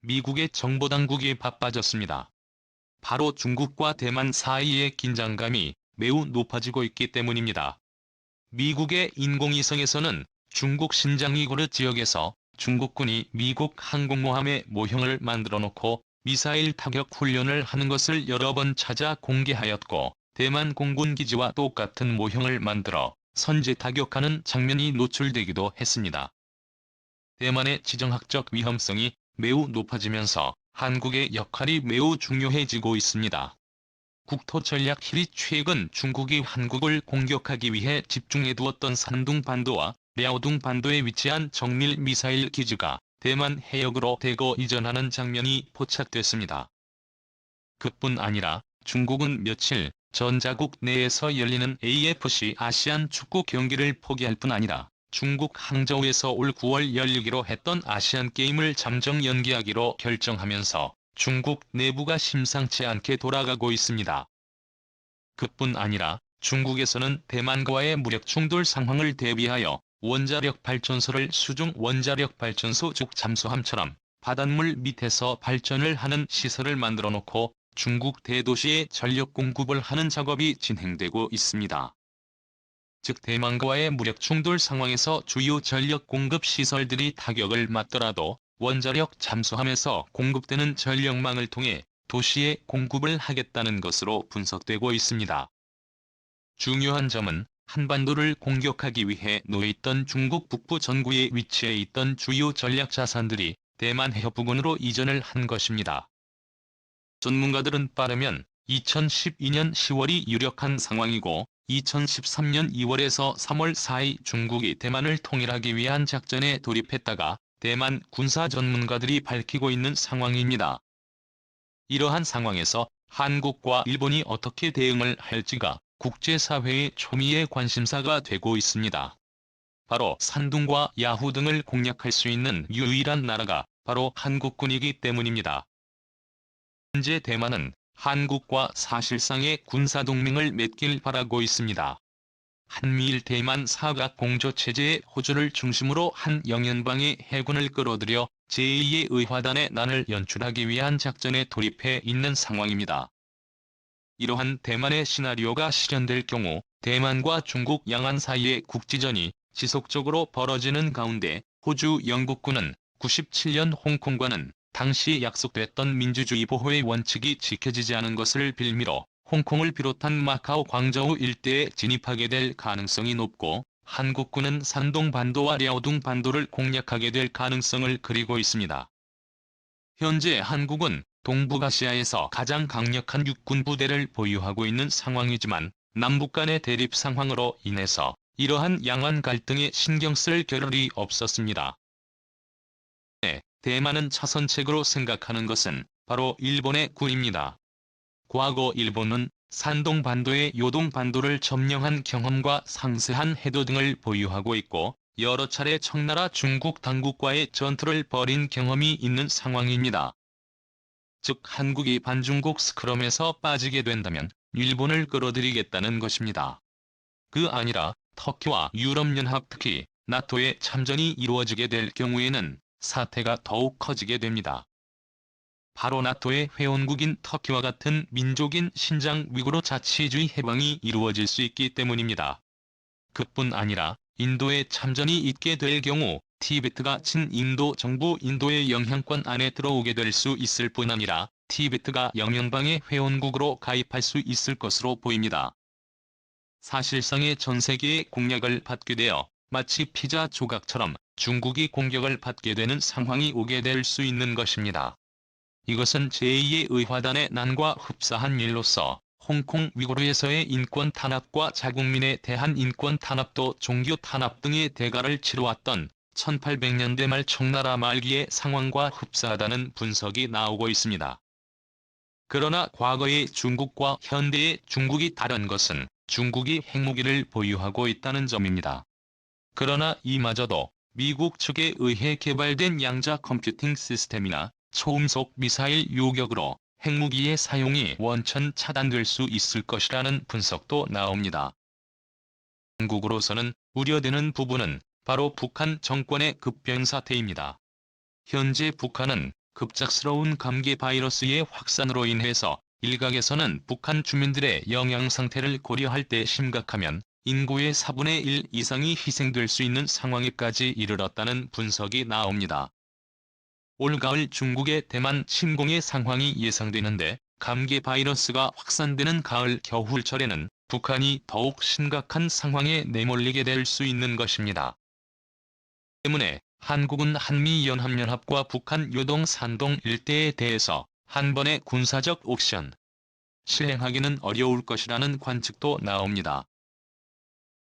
미국의 정보당국이 바빠졌습니다. 바로 중국과 대만 사이의 긴장감이 매우 높아지고 있기 때문입니다. 미국의 인공위성에서는 중국 신장 위구르 지역에서 중국군이 미국 항공모함의 모형을 만들어 놓고 미사일 타격 훈련을 하는 것을 여러 번 찾아 공개하였고, 대만 공군 기지와 똑같은 모형을 만들어 선제 타격하는 장면이 노출되기도 했습니다. 대만의 지정학적 위험성이 매우 높아지면서 한국의 역할이 매우 중요해지고 있습니다. 국토전략실이 최근 중국이 한국을 공격하기 위해 집중해두었던 산둥반도와 랴오둥반도에 위치한 정밀 미사일 기지가 대만 해역으로 대거 이전하는 장면이 포착됐습니다. 그뿐 아니라 중국은 며칠 전 자국 내에서 열리는 AFC 아시안 축구 경기를 포기할 뿐 아니라 중국 항저우에서 올 9월 열리기로 했던 아시안게임을 잠정 연기하기로 결정하면서 중국 내부가 심상치 않게 돌아가고 있습니다. 그뿐 아니라 중국에서는 대만과의 무력 충돌 상황을 대비하여 원자력 발전소를 수중 원자력 발전소 즉 잠수함처럼 바닷물 밑에서 발전을 하는 시설을 만들어 놓고 중국 대도시에 전력 공급을 하는 작업이 진행되고 있습니다. 즉 대만과의 무력 충돌 상황에서 주요 전력 공급 시설들이 타격을 맞더라도 원자력 잠수함에서 공급되는 전력망을 통해 도시에 공급을 하겠다는 것으로 분석되고 있습니다. 중요한 점은 한반도를 공격하기 위해 놓여있던 중국 북부 전구에 위치해 있던 주요 전략 자산들이 대만 해협 부근으로 이전을 한 것입니다. 전문가들은 빠르면 2012년 10월이 유력한 상황이고, 2013년 2월에서 3월 사이 중국이 대만을 통일하기 위한 작전에 돌입했다가 대만 군사 전문가들이 밝히고 있는 상황입니다. 이러한 상황에서 한국과 일본이 어떻게 대응을 할지가 국제사회의 초미의 관심사가 되고 있습니다. 바로 산둥과 야후 등을 공략할 수 있는 유일한 나라가 바로 한국군이기 때문입니다. 현재 대만은 한국과 사실상의 군사동맹을 맺길 바라고 있습니다. 한미일 대만 사각공조체제의 호주를 중심으로 한 영연방의 해군을 끌어들여 제2의 의화단의 난을 연출하기 위한 작전에 돌입해 있는 상황입니다. 이러한 대만의 시나리오가 실현될 경우 대만과 중국 양안 사이의 국지전이 지속적으로 벌어지는 가운데 호주 영국군은 97년 홍콩과는 당시 약속됐던 민주주의 보호의 원칙이 지켜지지 않은 것을 빌미로 홍콩을 비롯한 마카오 광저우 일대에 진입하게 될 가능성이 높고, 한국군은 산둥반도와 랴오둥반도를 공략하게 될 가능성을 그리고 있습니다. 현재 한국은 동북아시아에서 가장 강력한 육군 부대를 보유하고 있는 상황이지만 남북 간의 대립 상황으로 인해서 이러한 양안 갈등에 신경 쓸 겨를이 없었습니다. 대만은 차선책으로 생각하는 것은 바로 일본의 구입니다. 과거 일본은 산동반도의 요동반도를 점령한 경험과 상세한 해도 등을 보유하고 있고, 여러 차례 청나라 중국 당국과의 전투를 벌인 경험이 있는 상황입니다. 즉 한국이 반중국 스크럼에서 빠지게 된다면 일본을 끌어들이겠다는 것입니다. 그 아니라 터키와 유럽연합 특히 나토의 참전이 이루어지게 될 경우에는 사태가 더욱 커지게 됩니다. 바로 나토의 회원국인 터키와 같은 민족인 신장 위구르 자치주의 해방이 이루어질 수 있기 때문입니다. 그뿐 아니라 인도의 참전이 있게 될 경우 티베트가 친인도 정부 인도의 영향권 안에 들어오게 될 수 있을 뿐 아니라 티베트가 영연방의 회원국으로 가입할 수 있을 것으로 보입니다. 사실상의 전 세계의 공략을 받게 되어 마치 피자 조각처럼 중국이 공격을 받게 되는 상황이 오게 될 수 있는 것입니다. 이것은 제2의 의화단의 난과 흡사한 일로서 홍콩 위구르에서의 인권 탄압과 자국민에 대한 인권 탄압도 종교 탄압 등의 대가를 치러왔던 1800년대 말 청나라 말기의 상황과 흡사하다는 분석이 나오고 있습니다. 그러나 과거의 중국과 현대의 중국이 다른 것은 중국이 핵무기를 보유하고 있다는 점입니다. 그러나 이마저도 미국 측에 의해 개발된 양자 컴퓨팅 시스템이나 초음속 미사일 요격으로 핵무기의 사용이 원천 차단될 수 있을 것이라는 분석도 나옵니다. 한국으로서는 우려되는 부분은 바로 북한 정권의 급변 사태입니다. 현재 북한은 급작스러운 감기 바이러스의 확산으로 인해서 일각에서는 북한 주민들의 영양 상태를 고려할 때 심각하면 인구의 4분의 1 이상이 희생될 수 있는 상황에까지 이르렀다는 분석이 나옵니다. 올가을 중국의 대만 침공의 상황이 예상되는데 감기 바이러스가 확산되는 가을 겨울철에는 북한이 더욱 심각한 상황에 내몰리게 될 수 있는 것입니다. 때문에 한국은 한미연합연합과 북한 요동 산동 일대에 대해서 한 번의 군사적 옵션 실행하기는 어려울 것이라는 관측도 나옵니다.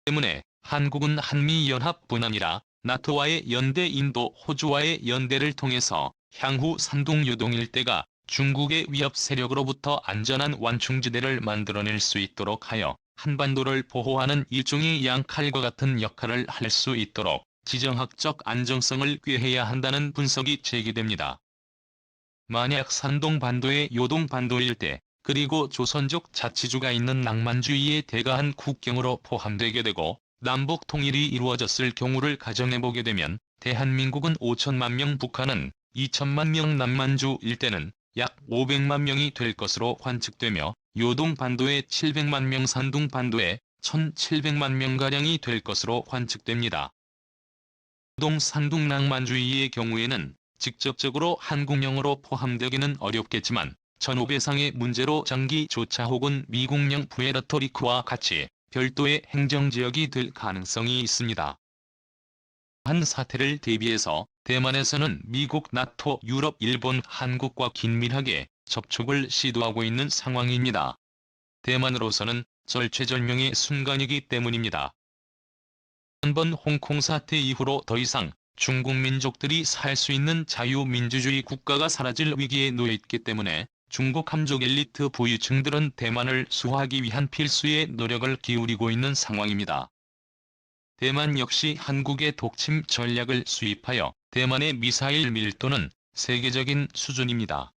때문에 한국은 한미연합뿐 아니라 나토와의 연대 인도 호주와의 연대를 통해서 향후 산둥 요동 일대가 중국의 위협 세력으로부터 안전한 완충지대를 만들어낼 수 있도록 하여 한반도를 보호하는 일종의 양칼과 같은 역할을 할 수 있도록 지정학적 안정성을 꾀해야 한다는 분석이 제기됩니다. 만약 산동반도의 요동반도 일대 그리고 조선족 자치주가 있는 낭만주의의 대가한 국경으로 포함되게 되고 남북 통일이 이루어졌을 경우를 가정해보게 되면 대한민국은 5천만 명, 북한은 2천만 명, 낭만주 일대는 약 500만 명이 될 것으로 관측되며 요동반도에 700만 명, 산둥반도에 1,700만 명가량이 될 것으로 관측됩니다. 요동 산둥 낭만주의의 경우에는 직접적으로 한국령으로 포함되기는 어렵겠지만 전후배상의 문제로 장기조차 혹은 미국령 푸에르토리코와 같이 별도의 행정지역이 될 가능성이 있습니다. 한 사태를 대비해서 대만에서는 미국, 나토, 유럽, 일본, 한국과 긴밀하게 접촉을 시도하고 있는 상황입니다. 대만으로서는 절체절명의 순간이기 때문입니다. 한번 홍콩 사태 이후로 더 이상 중국 민족들이 살 수 있는 자유민주주의 국가가 사라질 위기에 놓여 있기 때문에 중국 함족 엘리트 부유층들은 대만을 수호하기 위한 필수의 노력을 기울이고 있는 상황입니다. 대만 역시 한국의 독침 전략을 수입하여 대만의 미사일 밀도는 세계적인 수준입니다.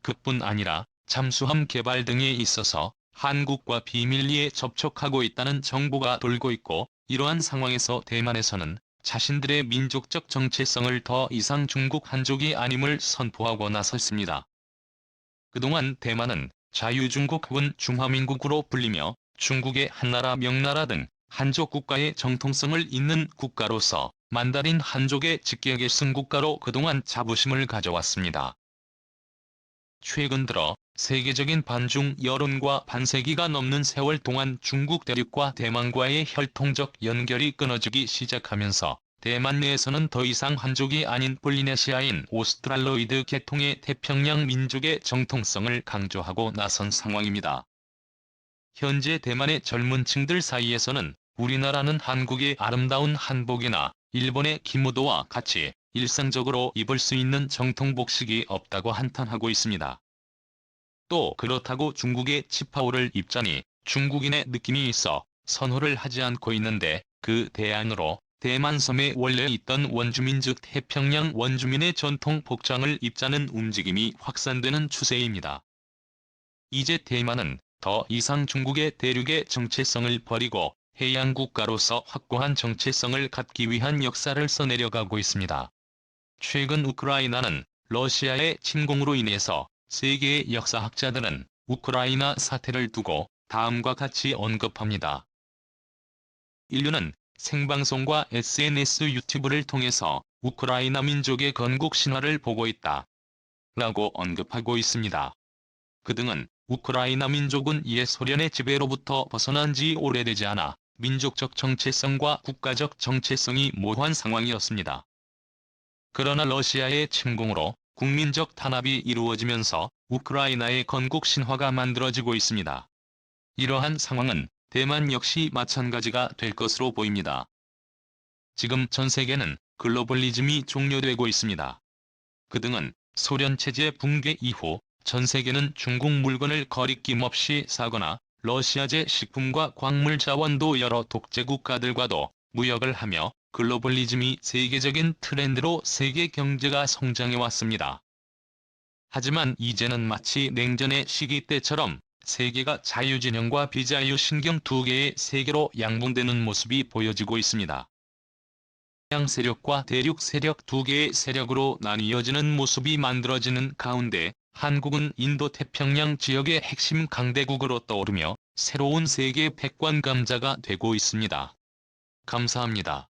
그뿐 아니라 잠수함 개발 등에 있어서 한국과 비밀리에 접촉하고 있다는 정보가 돌고 있고 이러한 상황에서 대만에서는 자신들의 민족적 정체성을 더 이상 중국 한족이 아님을 선포하고 나섰습니다. 그동안 대만은 자유중국 혹은 중화민국으로 불리며 중국의 한나라 명나라 등 한족 국가의 정통성을 잇는 국가로서 만다린 한족의 직계계승 국가로 그동안 자부심을 가져왔습니다. 최근 들어 세계적인 반중 여론과 반세기가 넘는 세월 동안 중국 대륙과 대만과의 혈통적 연결이 끊어지기 시작하면서 대만 내에서는 더 이상 한족이 아닌 폴리네시아인 오스트랄로이드 계통의 태평양 민족의 정통성을 강조하고 나선 상황입니다. 현재 대만의 젊은 층들 사이에서는 우리나라는 한국의 아름다운 한복이나 일본의 기무도와 같이 일상적으로 입을 수 있는 정통복식이 없다고 한탄하고 있습니다. 또 그렇다고 중국의 치파오를 입자니 중국인의 느낌이 있어 선호를 하지 않고 있는데 그 대안으로 대만 섬에 원래 있던 원주민 즉 태평양 원주민의 전통 복장을 입자는 움직임이 확산되는 추세입니다. 이제 대만은 더 이상 중국의 대륙의 정체성을 버리고 해양 국가로서 확고한 정체성을 갖기 위한 역사를 써내려가고 있습니다. 최근 우크라이나는 러시아의 침공으로 인해서 세계의 역사학자들은 우크라이나 사태를 두고 다음과 같이 언급합니다. 인류는 생방송과 SNS 유튜브를 통해서 우크라이나 민족의 건국 신화를 보고 있다. 라고 언급하고 있습니다. 그등은 우크라이나 민족은 옛 소련의 지배로부터 벗어난 지 오래되지 않아 민족적 정체성과 국가적 정체성이 모호한 상황이었습니다. 그러나 러시아의 침공으로 국민적 탄압이 이루어지면서 우크라이나의 건국 신화가 만들어지고 있습니다. 이러한 상황은 대만 역시 마찬가지가 될 것으로 보입니다. 지금 전 세계는 글로벌리즘이 종료되고 있습니다. 그등은 소련 체제 붕괴 이후 전 세계는 중국 물건을 거리낌 없이 사거나 러시아제 식품과 광물 자원도 여러 독재 국가들과도 무역을 하며 글로벌리즘이 세계적인 트렌드로 세계 경제가 성장해왔습니다. 하지만 이제는 마치 냉전의 시기 때처럼 세계가 자유진영과 비자유신경 두 개의 세계로 양분되는 모습이 보여지고 있습니다. 서해안 세력과 대륙 세력 두 개의 세력으로 나뉘어지는 모습이 만들어지는 가운데 한국은 인도태평양 지역의 핵심 강대국으로 떠오르며 새로운 세계 패권 감자가 되고 있습니다. 감사합니다.